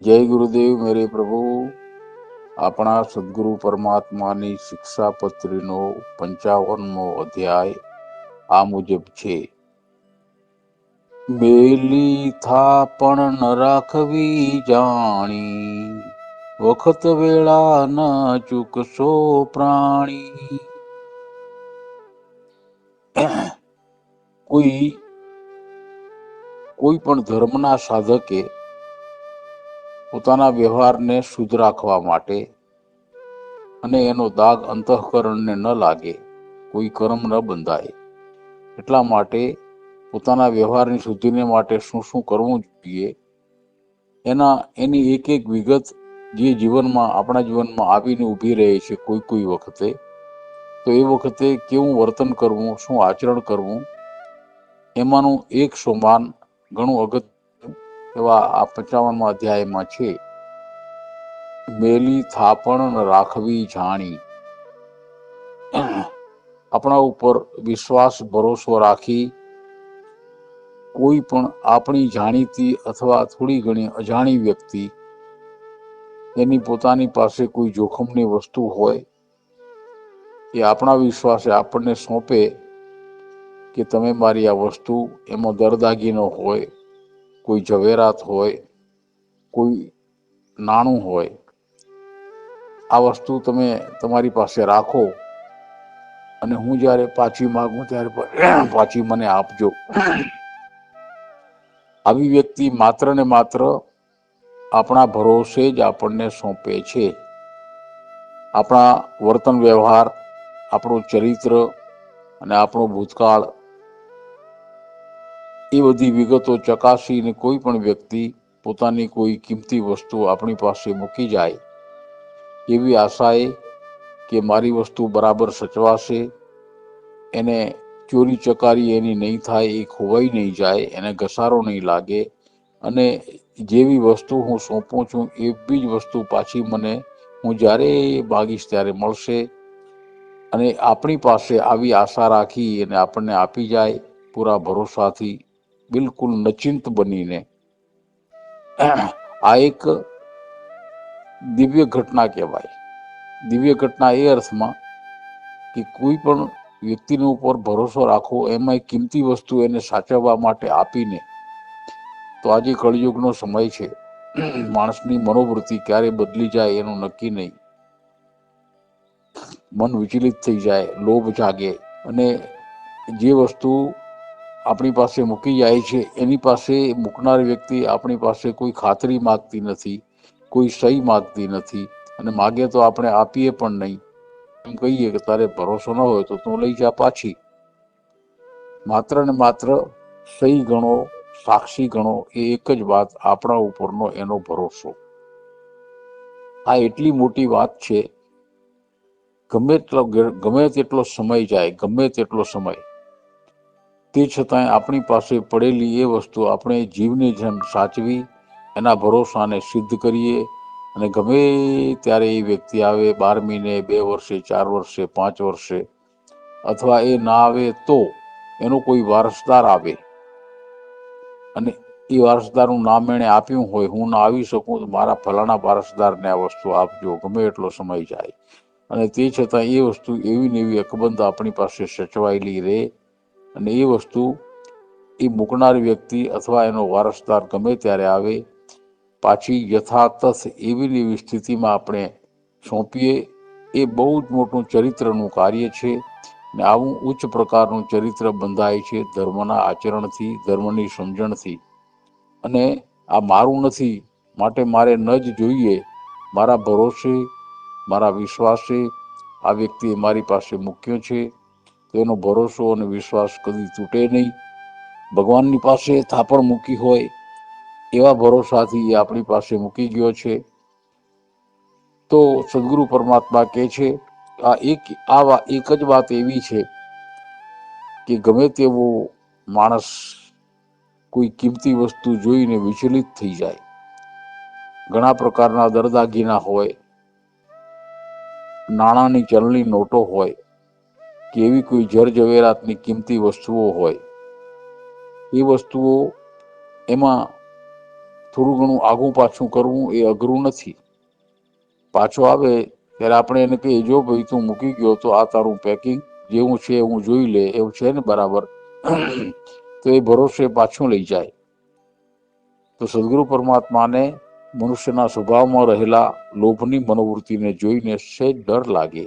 જય ગુરુદેવ મેરે પ્રભુ। આપણા સદગુરુ પરમાત્માની શિક્ષાપત્રીનો 55મો અધ્યાય આ મુજબ છે। બેલી થાપણ ન રાખવી જાણી, વખત વેળા ન ચૂકશો પ્રાણી। કોઈ પણ ધર્મના સાધકે પોતાના વ્યવહારને શુદ્ધ રાખવા માટે અને એનો દાગ અંતઃકરણને ન લાગે, કોઈ કર્મ ન બંધાય, એટલા માટે પોતાના વ્યવહારની શુદ્ધિને માટે શું શું કરવું જોઈએ એની એક એક વિગત જે જીવનમાં આપણા જીવનમાં આવીને ઊભી રહે છે કોઈ વખતે, તો એ વખતે કેવું વર્તન કરવું, શું આચરણ કરવું, એમાંનું એક સોમાન ઘણું અગત્ય એવા આ 55મા અધ્યાયમાં છે। મેલી થાપણ રાખવી જાણી, આપણા ઉપર વિશ્વાસ ભરોસો રાખી કોઈ પણ આપણી જાણીતી અથવા થોડી ઘણી અજાણી વ્યક્તિ એની પોતાની પાસે કોઈ જોખમની વસ્તુ હોય એ આપણા વિશ્વાસે આપણને સોંપે કે તમે મારી આ વસ્તુ, એમાં દરદાગીનો હોય, કોઈ ઝવેરાત હોય, કોઈ નાણું હોય, આ વસ્તુ તમે તમારી પાસે રાખો અને હું જ્યારે પાછી માગું ત્યારે પાછી મને આપજો। આવી વ્યક્તિ માત્ર ને માત્ર આપણા ભરોસે જ આપણને સોંપે છે। આપણા વર્તન વ્યવહાર, આપણું ચરિત્ર અને આપણો ભૂતકાળ, એ બધી વિગતો ચકાસીને કોઈ પણ વ્યક્તિ પોતાની કોઈ કિંમતી વસ્તુ આપણી પાસે મૂકી જાય એવી આશાએ કે મારી વસ્તુ બરાબર સચવાશે, એને ચોરી ચકારી એની નહીં થાય, એ ખોવાઈ નહીં જાય, એને ઘસારો નહીં લાગે, અને જેવી વસ્તુ હું સોંપું છું એવી જ વસ્તુ પાછી મને હું જ્યારે માગીશ ત્યારે મળશે, અને આપણી પાસે આવી આશા રાખી અને આપણને આપી જાય પૂરા ભરોસાથી, બિલકુલ નચિંત બનીને। આ એક દિવ્ય ઘટના કહેવાય। દિવ્ય ઘટના એ અર્થમાં કે કોઈ પણ વ્યક્તિનો ઉપર ભરોસો રાખવો, એમાં કિંમતી વસ્તુ એને સાચવવા માટે આપીને, તો આજે કળિયુગનો સમય છે, માણસની મનોવૃત્તિ ક્યારે બદલી જાય એનું નક્કી નહીં, મન વિચલિત થઈ જાય, લોભ જાગે, અને જે વસ્તુ આપણી પાસે મૂકી જાય છે એની પાસે મૂકનાર વ્યક્તિ આપણી પાસે કોઈ ખાતરી માગતી નથી, કોઈ સહી માગતી નથી, અને માગે તો આપણે આપીએ પણ નહીં, એમ કહીએ કે તારે ભરોસો ન હોય તો તું લઈ જા પાછી। માત્ર ને માત્ર સહી ગણો, સાક્ષી ગણો, એ એક જ વાત, આપણા ઉપરનો એનો ભરોસો। આ એટલી મોટી વાત છે, ગમે તેટલો સમય જાય, ગમે તેટલો સમય, તે છતાંય આપણી પાસે પડેલી એ વસ્તુ આપણે જીવની જેમ સાચવી, એના ભરોસાને સિદ્ધ કરીએ, અને ગમે ત્યારે એ વ્યક્તિ આવે, 12 મહિને, 2 વર્ષે, 4 વર્ષે, 5 વર્ષે, અથવા એ ના આવે તો એનો કોઈ વારસદાર આવે અને એ વારસદારનું નામ એણે આપ્યું હોય, હું ના આવી શકું તો મારા ફલાણા વારસદારને આ વસ્તુ આપજો, ગમે એટલો સમય જાય, અને તે છતાં એ વસ્તુ એવી ને એવી અકબંધ આપણી પાસે સચવાયેલી રહે, અને એ વસ્તુ એ મૂકનાર વ્યક્તિ અથવા એનો વારસદાર ગમે ત્યારે આવે, પાછી યથાતથ એવી ને એવી સ્થિતિમાં આપણે સોંપીએ। એ બહુ જ મોટું ચરિત્રનું કાર્ય છે, ને આવું ઉચ્ચ પ્રકારનું ચરિત્ર બંધાય છે ધર્મના આચરણથી, ધર્મની સમજણથી। અને આ મારું નથી, માટે મારે ન જ જોઈએ, મારા ભરોસે, મારા વિશ્વાસે આ વ્યક્તિએ મારી પાસે મૂક્યો છે, તો એનો ભરોસો અને વિશ્વાસ કદી તૂટે નહીં। ભગવાનની પાસે થાપણ મૂકી હોય એવા ભરોસાથી એ આપણી પાસે મૂકી ગયો છે। તો સદગુરુ પરમાત્મા કહે છે, આ એક જ વાત એવી છે કે ગમે તેવો માણસ કોઈ કિંમતી વસ્તુ જોઈને વિચલિત થઈ જાય, ઘણા પ્રકારના દરદાગીના હોય, નાણાંની ચલણી નોટો હોય, કે એવી કોઈ જર ઝવેરાતની કિંમતી વસ્તુઓ હોય, એ વસ્તુઓ એમાં થોડું ઘણું આગું પાછું કરવું એ અઘરું નથી. પાછો આવે ત્યારે આપણે એને કહીએ, જો ભાઈ તું મૂકી ગયો તો આ તારું પેકિંગ જેવું છે હું જોઈ લે, એવું છે ને બરાબર, તો એ ભરોસે પાછું લઈ જાય. તો સદગુરુ પરમાત્માને મનુષ્યના સ્વભાવમાં રહેલા લોભની મનોવૃત્તિને જોઈને સહેજ ડર લાગે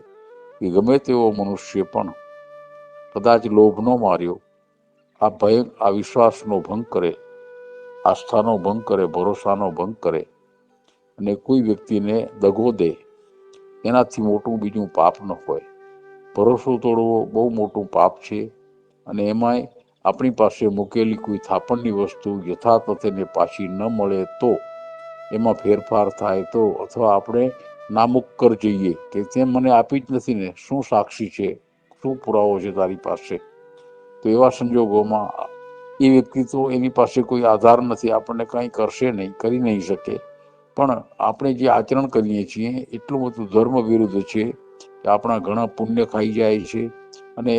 કે ગમે તેવો મનુષ્ય પણ કદાચ લોભ ન માર્યો, આ ભય, આ વિશ્વાસનો ભંગ કરે, આસ્થાનો ભંગ કરે, ભરોસાનો ભંગ કરે અને કોઈ વ્યક્તિને દગો દે, એનાથી મોટું બીજું પાપ ન હોય. ભરોસો તોડવો બહુ મોટું પાપ છે. અને એમાંય આપણી પાસે મૂકેલી કોઈ થાપણની વસ્તુ યથાતથે પાછી ન મળે તો, એમાં ફેરફાર થાય તો, અથવા આપણે નામુક્કર જઈએ કે તે મને આપી જ નથી ને, શું સાક્ષી છે, શું પુરાવો છે તારી પાસે, તો એવા સંજોગોમાં એ વ્યક્તિ તો એની પાસે કોઈ આધાર નથી, આપણને કંઈ કરશે નહીં, કરી નહીં શકે. પણ આપણે જે આચરણ કરીએ છીએ એટલું બધું ધર્મ વિરુદ્ધ છે કે આપણા ઘણા પુણ્ય ખાઈ જાય છે. અને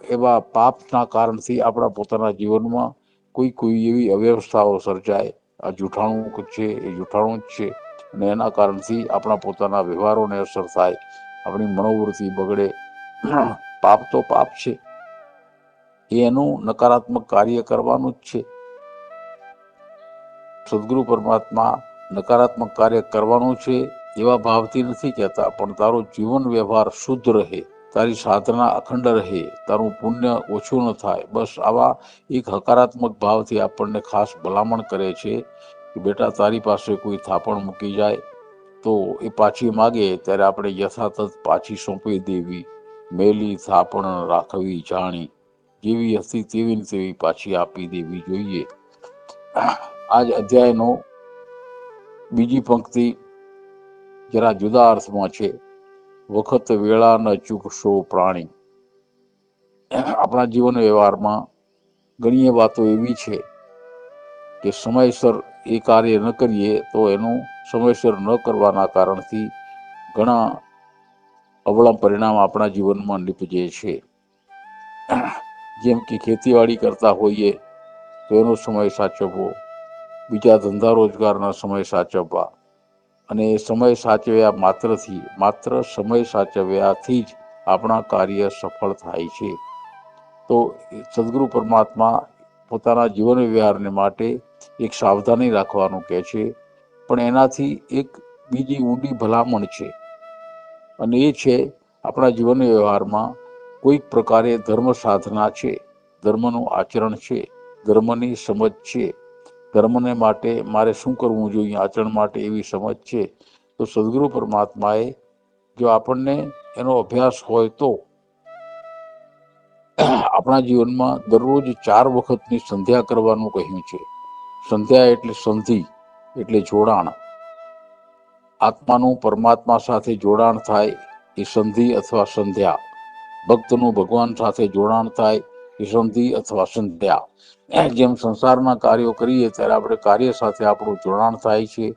એવા પાપના કારણથી આપણા પોતાના જીવનમાં કોઈ એવી અવ્યવસ્થાઓ સર્જાય. આ જૂઠાણું છે એ જૂઠાણું જ છે. અને એના કારણથી આપણા પોતાના વ્યવહારોને અસર થાય, આપણી મનોવૃત્તિ બગડે. પાપ તો પાપ છે, એનું નકારાત્મક કાર્ય કરવાનું જ છે. સદગુરુ પરમાત્મા નકારાત્મક કાર્ય કરવાનું છે એવા ભાવથી નથી કહેતા, પણ તારો જીવન વ્યવહાર શુદ્ધ રહે, તારી સાધના અખંડ રહે, તારું પુણ્ય ઓછું ન થાય, બસ આવા એક હકારાત્મક ભાવથી આપણને ખાસ ભલામણ કરે છે કે બેટા તારી પાસે કોઈ થાપણ મૂકી જાય તો એ પાછી માગે ત્યારે આપણે યથાતથ પાછી સોંપી દેવી. મેલી થાપણ રાખવી જાણી, જેવી હતી તેવી ને તેવી પાછી આપી દેવી જોઈએ. આજ અધ્યાયનો બીજી પંક્તિ જરા જુદા અર્થમાં છે. વખત વેળા ન ચૂકશો પ્રાણી. આપણા જીવન વ્યવહારમાં ઘણી વાતો એવી છે કે સમયસર એ કાર્ય ન કરીએ તો એનું સમયસર ન કરવાના કારણથી ઘણા અવળા પરિણામ આપણા જીવનમાં નીપજે છે. જેમ કે ખેતીવાડી કરતા હોઈએ તો એનો સમય સાચવવો, બીજા ધંધા રોજગારના સમય સાચવવા, અને સમય સાચવ્યા માત્ર સમય સાચવ્યાથી જ આપણા કાર્ય સફળ થાય છે. તો સદગુરુ પરમાત્મા પોતાના જીવન વ્યવહારને માટે એક સાવધાની રાખવાનું કહે છે, પણ એનાથી એક બીજી ઊંડી ભલામણ છે, અને એ છે આપણા જીવન વ્યવહારમાં કોઈક પ્રકારે ધર્મ સાધના છે, ધર્મનું આચરણ છે, ધર્મની સમજ છે, ધર્મને માટે મારે શું કરવું જોઈએ આચરણ માટે એવી સમજ છે. તો સદગુરુ પરમાત્માએ જો આપણને એનો અભ્યાસ હોય તો આપણા જીવનમાં દરરોજ 4 વખતની સંધ્યા કરવાનું કહ્યું છે. સંધ્યા એટલે સંધિ, એટલે જોડાણ. આત્માનું પરમાત્મા સાથે જોડાણ થાય એ સંધિ અથવા સંધ્યા. ભક્તનું ભગવાન સાથે જોડાણ થાય એ સંધિ અથવા સંધ્યા. જેમ સંસારના કાર્યો કરીએ ત્યારે આપણે કાર્ય સાથે આપણું જોડાણ થાય છે.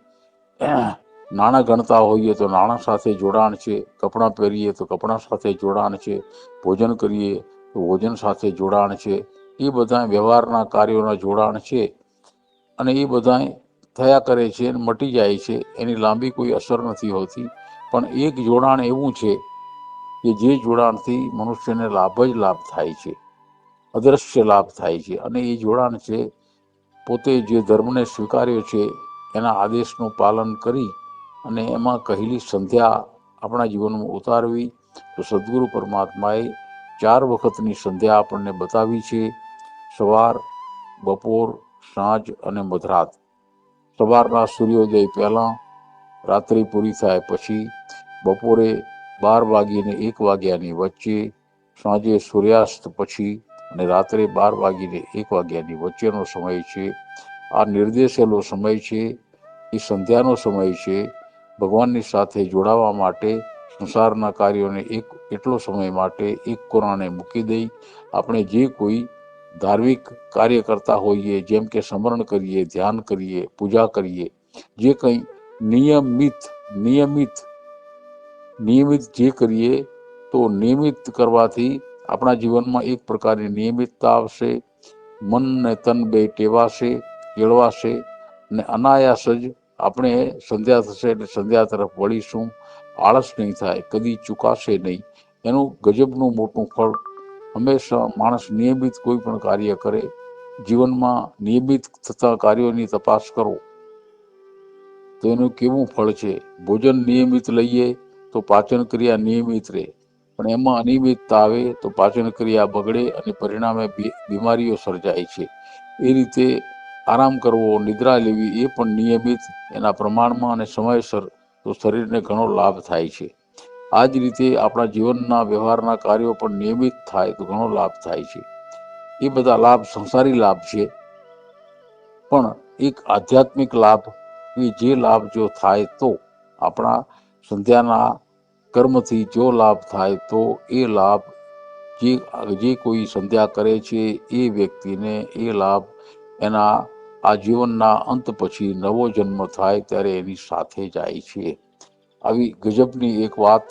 નાણાં ગણતા હોઈએ તો નાણાં સાથે જોડાણ છે, કપડાં પહેરીએ તો કપડાં સાથે જોડાણ છે, ભોજન કરીએ તો ભોજન સાથે જોડાણ છે. એ બધા વ્યવહારના કાર્યોના જોડાણ છે, અને એ બધા થયા કરે છે અને મટી જાય છે. એની લાંબી કોઈ અસર નથી હોતી. પણ એક જોડાણ એવું છે કે જે જોડાણથી મનુષ્યને લાભ જ લાભ થાય છે, અદ્રશ્ય લાભ થાય છે. અને એ જોડાણ છે પોતે જે ધર્મને સ્વીકાર્યો છે એના આદેશનું પાલન કરી અને એમાં કહેલી સંધ્યા આપણા જીવનમાં ઉતારવી. તો સદગુરુ પરમાત્માએ 4 વખતની સંધ્યા આપણને બતાવી છે: સવાર, બપોર, સાંજ અને મધરાત. સવારના સૂર્યોદય પહેલા, રાત્રિ પૂરી થાય પછી, બપોરે 12 વાગીને 1 વાગ્યાની વચ્ચે, સાંજે સૂર્યાસ્ત પછી અને રાત્રે 12 વાગીને 1 વાગ્યાની વચ્ચેનો સમય છે. આ નિર્દેશેલો સમય છે, એ સંધ્યાનો સમય છે. ભગવાનની સાથે જોડાવા માટે, સંસારના કાર્યોને એટલો સમય માટે એક કોણાને મૂકી દઈ આપણે જે કોઈ ધાર્મિક કાર્ય કરતા હોઈએ, જેમ કે સ્મરણ કરીએ, ધ્યાન કરીએ, પૂજા કરીએ, જે કંઈ નિયમિત જે કરીએ તો નિયમિત કરવાથી આપણા જીવનમાં એક પ્રકારની નિયમિતતા આવશે. મન ને તન બે ટેવાશે. કેળવાશે અને અનાયાસ જ આપણે સંધ્યા થશે એટલે સંધ્યા તરફ વળીશું. આળસ નહીં થાય, કદી ચૂકાશે નહીં. એનું ગજબનું મોટું ફળ હંમેશા માણસ નિયમિત કોઈ પણ કાર્ય કરે, જીવનમાં નિયમિત થતા કાર્યોની તપાસ કરો તો એનું કેવું ફળ છે. ભોજન નિયમિત લઈએ તો પાચન ક્રિયા નિયમિત રહે, પણ એમાં અનિયમિતતા આવે તો પાચન ક્રિયા બગડે અને પરિણામે બીમારીઓ સર્જાય છે. એ રીતે આરામ કરવો, નિદ્રા લેવી એ પણ નિયમિત એના પ્રમાણમાં અને સમયસર તો શરીરને ઘણો લાભ થાય છે. આ જ રીતે આપણા જીવનના વ્યવહારના કાર્યો પણ નિયમિત થાય તો ઘણો લાભ થાય છે. એ બધા લાભ સંસારી લાભ છે, પણ એક આધ્યાત્મિક લાભ કે જે લાભ જો થાય તો આપણા સંધ્યાના કર્મથી જો લાભ થાય તો એ લાભ જે કોઈ સંધ્યા કરે છે એ વ્યક્તિને એ લાભ એના આ જીવનના અંત પછી નવો જન્મ થાય ત્યારે એની સાથે જાય છે. આવી ગજબની એક વાત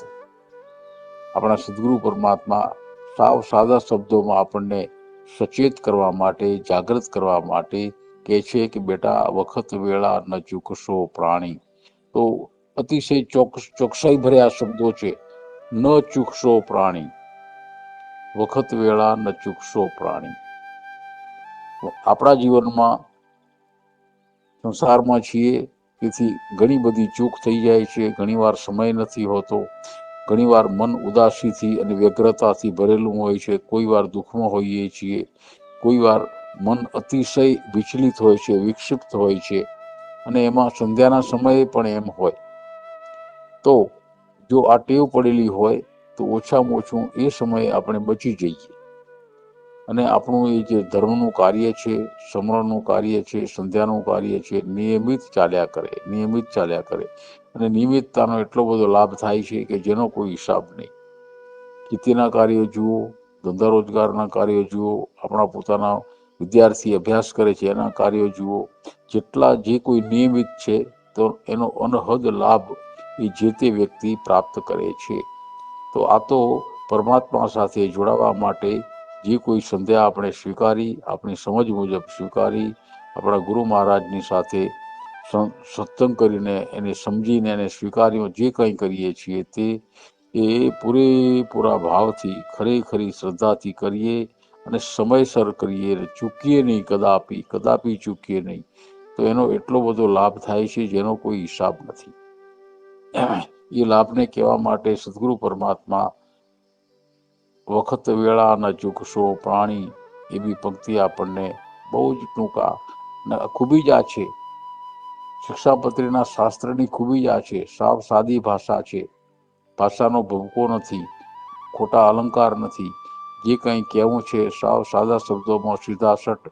આપણા સદગુરુ પરમાત્મા સાવ સાદા શબ્દોમાં આપણને સચેત કરવા માટે, જાગૃત કરવા માટે કહે છે કે બેટા, વખત વેળા ન ચૂકશો પ્રાણી. તો અતિશય ચોકસાઈ ભર્યા શબ્દો છે. ન ચૂકશો પ્રાણી, વખત વેળા ન ચૂકશો પ્રાણી. આપણા જીવનમાં સંસારમાં છીએ તેથી ઘણી બધી ચૂક થઈ જાય છે. ઘણીવાર સમય નથી હોતો, ઘણીવાર મન ઉદાસીથી અને વ્યગ્રતાથી ભરેલું હોય છે, કોઈ વાર દુઃખમાં હોઈએ છીએ, કોઈ વાર મન અતિશય વિચલિત હોય છે, વિક્ષિપ્ત હોય છે, અને એમાં સંધ્યાના સમયે પણ એમ હોય. તો જો આ ટેવ પડેલી હોય તો ઓછામાં ઓછું એ સમયે આપણે બચી જઈએ અને આપણું એ જે ધર્મનું કાર્ય છે, સમરણનું કાર્ય છે, સંધ્યાનું કાર્ય છે, નિયમિત ચાલ્યા કરે. અને નિયમિતતાનો એટલો બધો લાભ થાય છે કે જેનો કોઈ હિસાબ નહીં. ખેતીના કાર્યો જુઓ, ધંધા રોજગારના કાર્યો જુઓ, આપણા પોતાના વિદ્યાર્થી અભ્યાસ કરે છે એના કાર્યો જુઓ, જેટલા જે કોઈ નિયમિત છે તો એનો અનહદ લાભ એ જે તે વ્યક્તિ પ્રાપ્ત કરે છે. તો આ તો પરમાત્મા સાથે જોડાવા માટે જે કોઈ સંધ્યા આપણે સ્વીકારી, આપણી સમજ મુજબ સ્વીકારી, આપણા ગુરુ મહારાજની સાથે સત્સંગ કરીને એને સમજીને એને સ્વીકાર્યો જે કંઈ કરીએ છીએ તે એ પૂરેપૂરા ભાવથી, ખરેખરી શ્રદ્ધાથી કરીએ અને સમયસર કરીએ, ચૂકીએ નહીં, કદાપી ચૂકીએ નહીં, તો એનો એટલો બધો લાભ થાય છે જેનો કોઈ હિસાબ નથી. એ લાભને કહેવા માટે સદગુરુ પરમાત્મા વખત વેળા ન ચૂકશો પ્રાણી એવી પંક્તિ આપણને બહુ જ ટૂંકા ખૂબી જ આ છે. શિક્ષાપત્રીના શાસ્ત્રની ખૂબી જ આ છે. સાવ સાદી ભાષા છે, ભાષાનો ભૂકો નથી, ખોટા અલંકાર નથી. જે કંઈ કહેવું છે સાવ સાદા શબ્દોમાં સીધાસટ,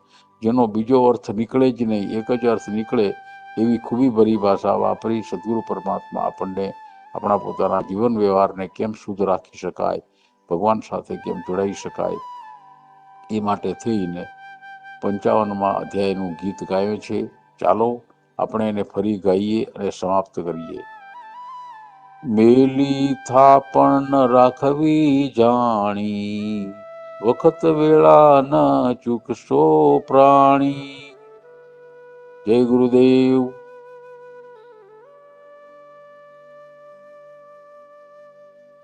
જેનો બીજો અર્થ નીકળે જ નહીં, એક જ અર્થ નીકળે એવી ખૂબી ભરી ભાષા વાપરી સદગુરુ પરમાત્મા આપણને આપણા પોતાના જીવન વ્યવહારને કેમ શુદ્ધ રાખી શકાય, ભગવાન સાથે કેમ જોડાઈ શકાય, એ માટે થઈને 55મા અધ્યાયનું ગીત ગાયું છે. ચાલો આપણે એને ફરી ગાઈએ અને સમાપ્ત કરીએ. મેલી થાપણ રાખવી જાણી, વખત વેળા ન ચૂકશો પ્રાણી. જય ગુરુદેવ.